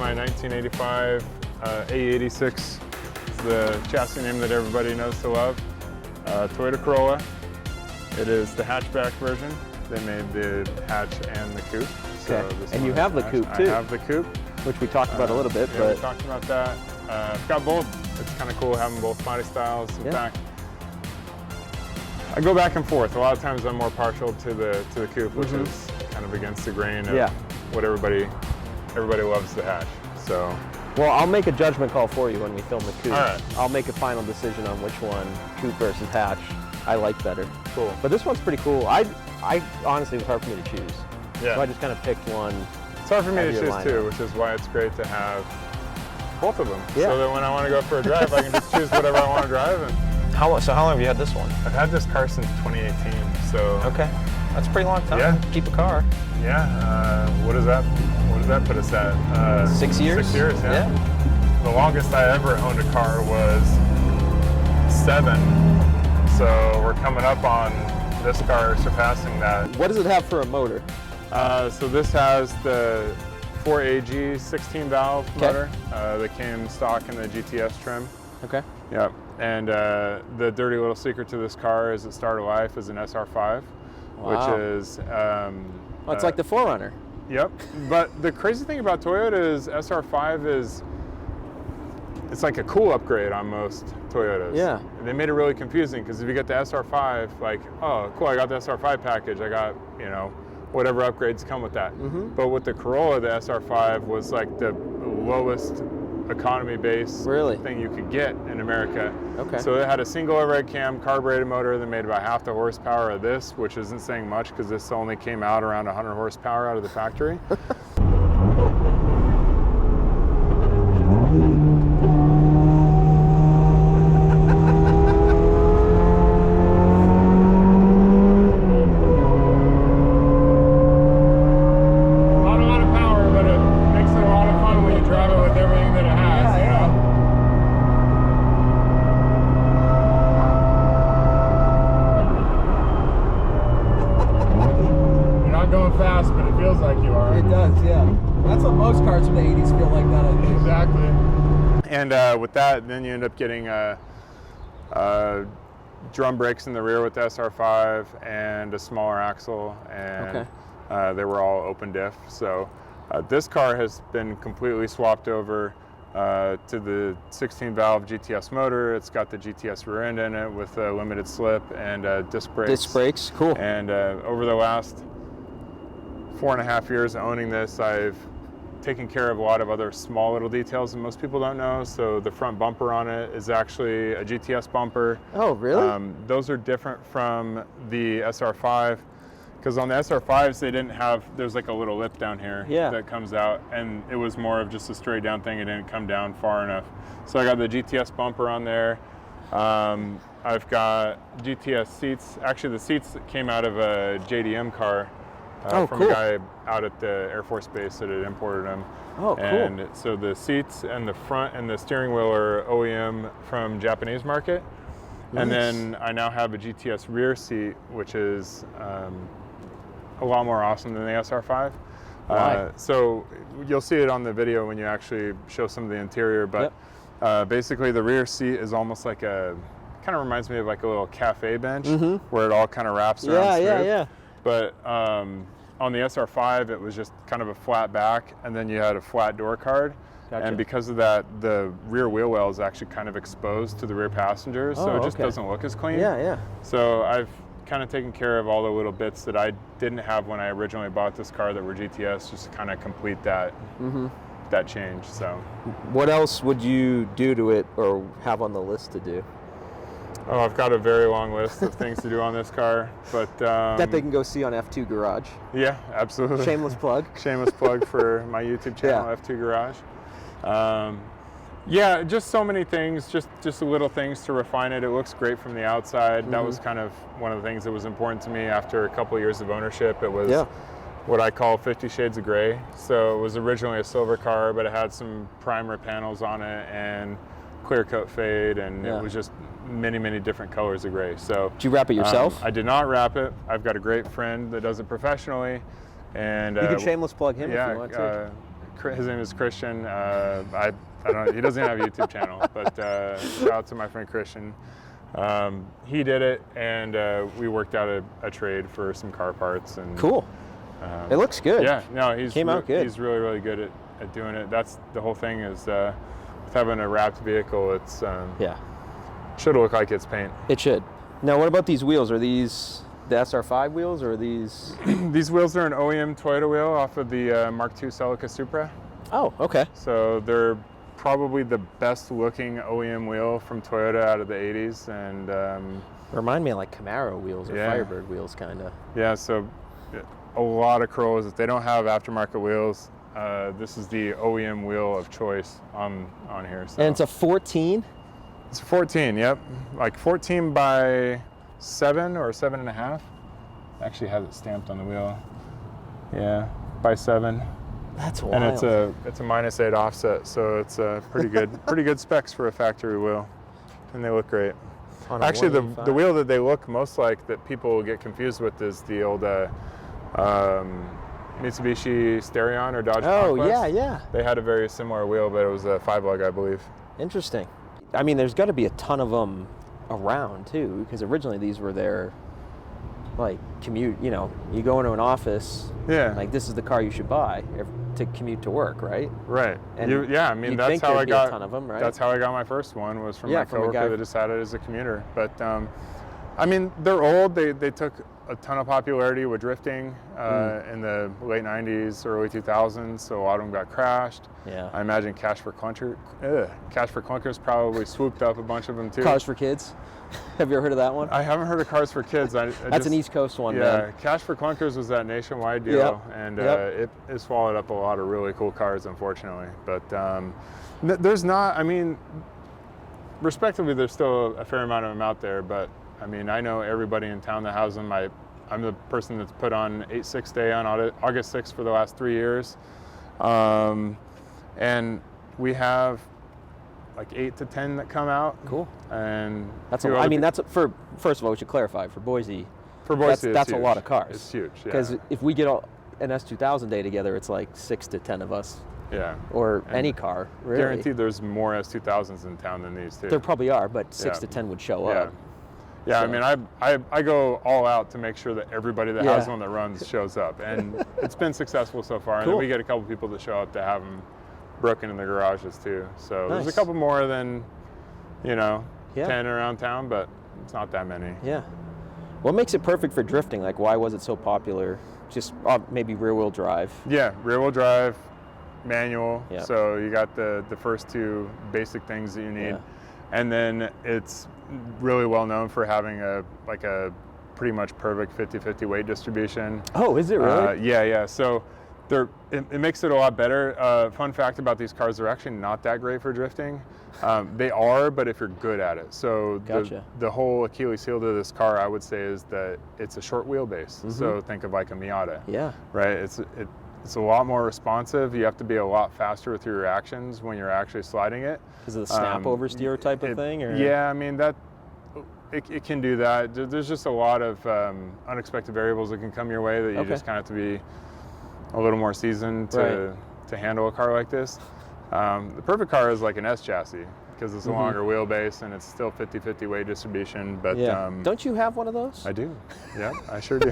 my 1985 AE86. It's the chassis name that everybody knows to love. Toyota Corolla. It is the hatchback version. They made the hatch and the coupe. So Okay. And you have the coupe too. I have the coupe. Which we talked about a little bit. Yeah, but we talked about that. I've got both. It's kind of cool having both body styles. In fact, I go back and forth. A lot of times I'm more partial to the coupe, which is kind of against the grain of what everybody loves the hatch. So. Well, I'll make a judgment call for you when we film the coupe. All right. I'll make a final decision on which one, coupe versus hatch, I like better. Cool. But this one's pretty cool. I honestly, it was hard for me to choose. Yeah. So I just kind of picked one. It's hard for me to choose too, which is why it's great to have both of them. Yeah. So that when I want to go for a drive, I can just choose whatever I want to drive. And So how long have you had this one? I've had this car since 2018. So. Okay. That's a pretty long time. Yeah. Keep a car. Yeah. What does that put us at? 6 years? 6 years, yeah. The longest I ever owned a car was 7. So we're coming up on this car surpassing that. What does it have for a motor? So this has the 4AG 16 valve motor that came stock in the GTS trim. Okay. Yep. And the dirty little secret to this car is it started life as an SR5, which is... it's like the 4Runner. Yep. But the crazy thing about Toyota is SR5 is, it's like a cool upgrade on most Toyotas. Yeah. And they made it really confusing because if you get the SR5, like, oh, cool, I got the SR5 package. I got, you know, whatever upgrades come with that. But with the Corolla, the SR5 was like the lowest economy base thing you could get in America. Okay. So it had a single overhead cam carbureted motor that made about half the horsepower of this, which isn't saying much because this only came out around 100 horsepower out of the factory. Fast, but it feels like you are. It does, yeah. That's what most cars from the 80s feel like that, I think. Exactly. And with that, then you end up getting drum brakes in the rear with the SR5 and a smaller axle, and they were all open diff. So this car has been completely swapped over to the 16 valve GTS motor. It's got the GTS rear end in it with a limited slip and disc brakes. Disc brakes, cool. And over the last 4.5 years owning this, I've taken care of a lot of other small little details that most people don't know. So the front bumper on it is actually a GTS bumper. Oh, really? Those are different from the SR5 because on the SR5s they didn't have, there's like a little lip down here that comes out, and it was more of just a straight down thing. It didn't come down far enough. So I got the GTS bumper on there. I've got GTS seats. Actually, the seats came out of a JDM car. From a guy out at the Air Force Base that had imported them. Oh, cool. And so the seats and the front and the steering wheel are OEM from Japanese market. Nice. And then I now have a GTS rear seat, which is a lot more awesome than the SR5. So you'll see it on the video when you actually show some of the interior, but basically the rear seat is almost like kind of reminds me of like a little cafe bench where it all kind of wraps around smooth. But on the SR5, it was just kind of a flat back, and then you had a flat door card. Gotcha. And because of that, the rear wheel well is actually kind of exposed to the rear passengers, so it just doesn't look as clean. So I've kind of taken care of all the little bits that I didn't have when I originally bought this car that were GTS, just to kind of complete that that change. So, what else would you do to it or have on the list to do? Oh, I've got a very long list of things to do on this car, but that they can go see on F2 Garage. Yeah, absolutely. Shameless plug. Shameless plug for my YouTube channel, F2 Garage. Yeah, just so many things, just little things to refine it. It looks great from the outside. That was kind of one of the things that was important to me after a couple of years of ownership. It was what I call 50 shades of gray. So it was originally a silver car, but it had some primer panels on it and clear coat fade, and it was just many different colors of gray. So did you wrap it yourself? I did not wrap it. I've got a great friend that does it professionally, and you can shameless plug him if you want to. His name is Christian. I don't know. He doesn't have a YouTube channel, but shout out to my friend Christian. He did it, and we worked out a trade for some car parts. And Cool. It looks good. Yeah, no, Came out good. He's really, really good at doing it. That's the whole thing is with having a wrapped vehicle, it's should look like it's paint. It should. Now, what about these wheels? Are these the SR5 wheels, or are these? These wheels are an OEM Toyota wheel off of the Mark II Celica Supra. Oh, okay. So they're probably the best looking OEM wheel from Toyota out of the 80s, and Remind me of like Camaro wheels or Yeah. Firebird wheels, kind of. yeah, so a lot of Corollas, if they don't have aftermarket wheels, this is the OEM wheel of choice on here. So. And it's a 14. It's a 14, yep. Like 14 by 7 or 7.5. Actually has it stamped on the wheel. Yeah, by 7. That's wild. And it's a -8 offset, so it's pretty good specs for a factory wheel, and they look great. On a Actually, the 185. wheel that they look most like that people get confused with is the old Mitsubishi Starion or Dodge Conquest. yeah. They had a very similar wheel, but it was a 5-lug, I believe. Interesting. I mean, there's got to be a ton of them around too, because originally these were their like commute. You know, you go into an office, Yeah. like this is the car you should buy to commute to work, right? Right. And I mean, you'd that's think how I there'd be a got. ton of 'em, right? That's how I got my first one. Was from Yeah, my from a coworker guy- that decided as a commuter. But I mean, they're old. They took a ton of popularity with drifting in the late '90s, early 2000s. So a lot of them got crashed. Yeah. I imagine Cash for Clunkers probably swooped up a bunch of them too. Cars for Kids. Have you ever heard of that one? I haven't heard of Cars for Kids. That's an East Coast one, Yeah, man. Cash for Clunkers was that nationwide deal, Yep. and Yep. it swallowed up a lot of really cool cars, unfortunately. But there's not, I mean, respectively, there's still a fair amount of them out there, but I mean, I know everybody in town that has them. I'm the person that's put on 86 Day on August 6th for the last 3 years. And we have like 8 to 10 that come out. Cool. And That's few I other mean, pe- that's for first of all, we should clarify for Boise. for Boise, that's it's a lot huge. of cars. It's huge. Because Yeah. if we get an S2000 day together, it's like 6 to 10 of us, Yeah. or And any car. Really. Guaranteed there's more S2000s in town than these two. There probably are, but 6 Yeah. to 10 would show Yeah. up. Yeah, So- I mean, I go all out to make sure that everybody that has Yeah. one that runs shows up, and it's been successful so far. And Cool. then we get a couple people that show up to have them broken in the garages too. So there's a Nice. couple more than, Yeah. 10 around town, but it's not that many. Yeah. What makes it perfect for drifting? Like, why was it so popular? Just maybe rear-wheel drive. Yeah, rear-wheel drive, manual. Yeah. So you got the first two basic things that you need, Yeah. and then it's really well known for having a pretty much perfect 50-50 weight distribution. Oh, is it really? Yeah. So it makes it a lot better. Fun fact about these cars, they're actually not that great for drifting. They are, but if you're good at it. So Gotcha. the whole Achilles heel to this car, I would say, is that it's a short wheelbase. So think of like a Miata. Yeah. Right? It's a lot more responsive. You have to be a lot faster with your reactions when you're actually sliding it. Is it a snap oversteer type of thing? Or? Yeah, I mean, it can do that. There's just a lot of unexpected variables that can come your way that you just kind of have to be a little more seasoned to handle a car like this. The perfect car is like an S chassis because it's a longer wheelbase and it's still 50-50 weight distribution. But Yeah. Don't you have one of those? I do. Yeah, I sure do.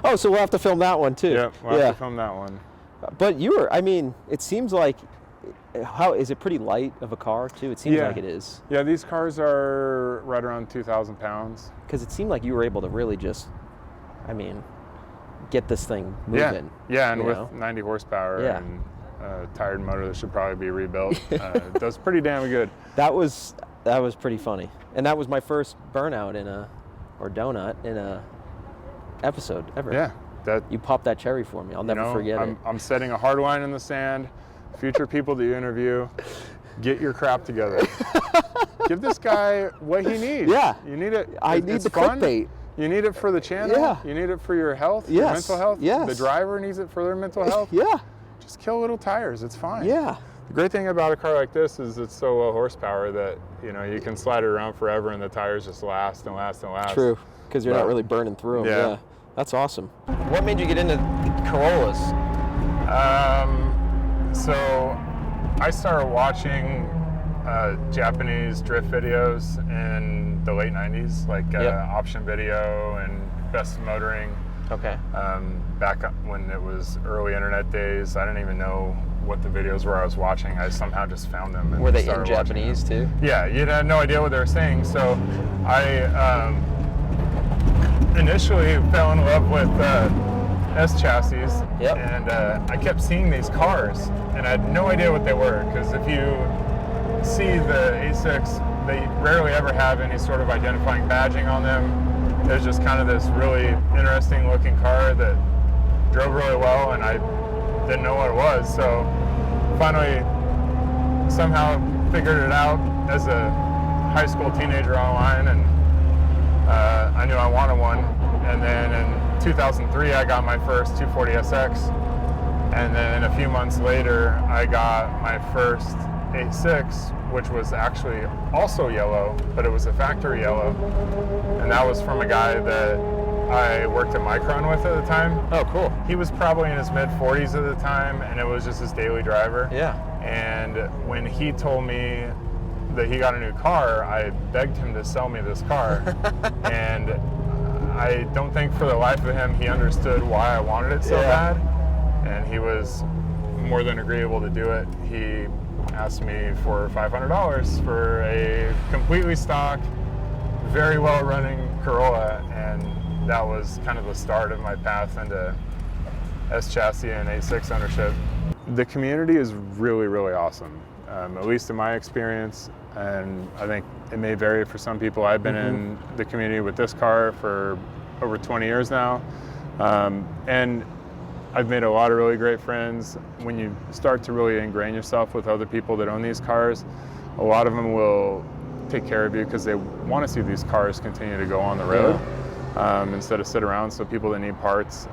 Oh, so we'll have to film that one too. Yeah, we'll have to film that one. But I mean, it seems like, how is it pretty light of a car too? It seems like it is. Yeah, these cars are right around 2,000 pounds. Because it seemed like you were able to really just, I mean, get this thing moving. Yeah, and you with know? 90 horsepower Yeah. and a tired motor that should probably be rebuilt, it does pretty damn good. That was pretty funny, and that was my first burnout or donut in a episode ever. Yeah, that You popped that cherry for me. I'll never forget it. I'm setting a hard line in the sand. Future people that you interview, get your crap together. Give this guy what he needs. Yeah. You need it. I It's need the fun. clickbait. You need it for the channel. Yeah. You need it for your health, your Yes. mental health. Yes. The driver needs it for their mental health. Yeah. Just kill little tires. It's fine. Yeah. The great thing about a car like this is it's so low horsepower that you can slide it around forever and the tires just last and last and last. True. Because you're not But- really burning through them. Yeah. That's awesome. What made you get into Corollas? So I started watching Japanese drift videos in the late 90s, like Option Video and Best Motoring. Okay. Back when it was early internet days, I didn't even know what the videos were I was watching. I somehow just found them. And were they in started Japanese too? Yeah, you had no idea what they were saying. So I initially fell in love with S chassis, and I kept seeing these cars, and I had no idea what they were, because if you see the 86, they rarely ever have any sort of identifying badging on them. There's just kind of this really interesting looking car that drove really well, and I didn't know what it was. So finally somehow figured it out as a high school teenager online, and I knew I wanted one. And then in 2003 I got my first 240SX, and then a few months later I got my first 86, which was actually also yellow, but it was a factory yellow, and that was from a guy that I worked at Micron with at the time. Oh, cool. He was probably in his mid-40s at the time, and it was just his daily driver. Yeah. And when he told me that he got a new car, I begged him to sell me this car. And I don't think for the life of him he understood why I wanted it so bad. And he was more than agreeable to do it. He asked me for $500 for a completely stock, very well running Corolla, and that was kind of the start of my path into S chassis and 86 ownership. The community is really, really awesome, at least in my experience, and I think it may vary for some people. I've been in the community with this car for over 20 years now, and I've made a lot of really great friends. When you start to really ingrain yourself with other people that own these cars, a lot of them will take care of you because they want to see these cars continue to go on the road instead of sit around. So people that need parts,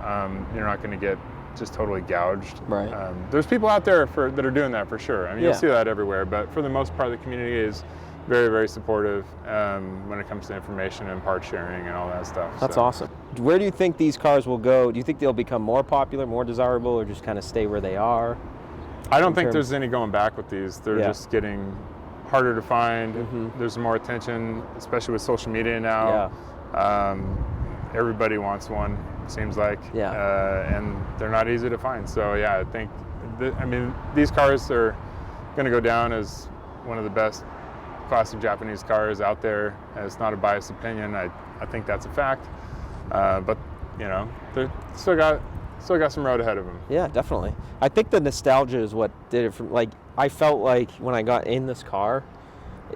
you're not going to get just totally gouged. Right. There's people out there that are doing that for sure. I mean, you'll see that everywhere, but for the most part, the community is very, very supportive when it comes to information and part sharing and all that stuff. That's awesome. Where do you think these cars will go? Do you think they'll become more popular, more desirable, or just kind of stay where they are? I don't think there's any going back with these. They're just getting harder to find. There's more attention, especially with social media now. Everybody wants one, seems like. And they're not easy to find. So yeah, I think, these cars are going to go down as one of the best classic Japanese cars out there. It's not a biased opinion. I think that's a fact. But you know, they still got some road ahead of them. Yeah, definitely. I think the nostalgia is what did it. From I felt like when I got in this car,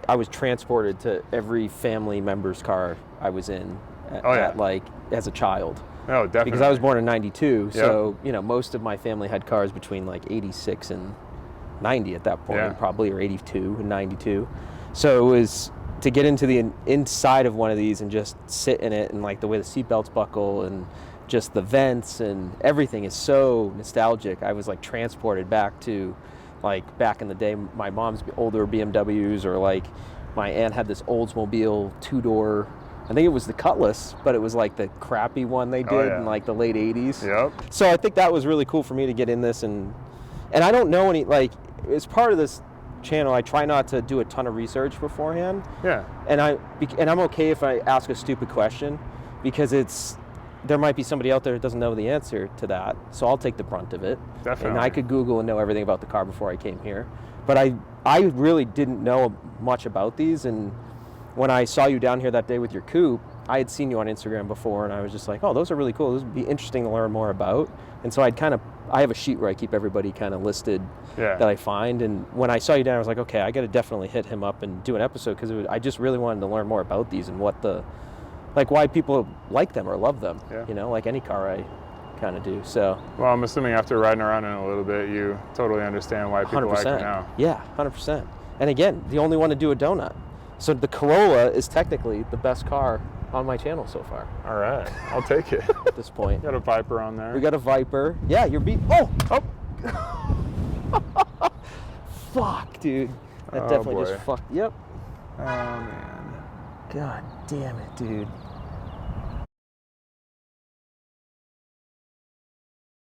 I was transported to every family member's car I was in as a child. Oh, definitely. Because I was born in '92, so you know, most of my family had cars between like '86 and '90 at that point, probably, or '82 and '92. So it was to get into the inside of one of these and just sit in it, and like the way the seatbelts buckle and just the vents and everything is so nostalgic. I was like transported back to like back in the day, my mom's older BMWs, or like my aunt had this Oldsmobile 2-door, I think it was the Cutlass, but it was like the crappy one they did in like the late 80s. So I think that was really cool for me to get in this, and I don't know any, like, as part of this channel, I try not to do a ton of research beforehand. And I'm okay if I ask a stupid question, because there might be somebody out there that doesn't know the answer to that, so I'll take the brunt of it. Definitely. And I could Google and know everything about the car before I came here. But I really didn't know much about these, and when I saw you down here that day with your coupe, I had seen you on Instagram before, and I was just like, oh, those are really cool. Those would be interesting to learn more about. And so I have a sheet where I keep everybody kind of listed that I find. And when I saw you down, I was like, okay, I got to definitely hit him up and do an episode, because I just really wanted to learn more about these and why people like them or love them. You know, like any car I kind of do. So. Well, I'm assuming after riding around in a little bit, you totally understand why people 100%. like it now. Yeah, 100%. And again, the only one to do a donut. So the Corolla is technically the best car on my channel so far. All right, I'll take it. At this point. Got a Viper on there. We got a Viper. Yeah, you're Oh! Fuck, dude. That definitely just fucked. Yep. Oh, man. God damn it, dude.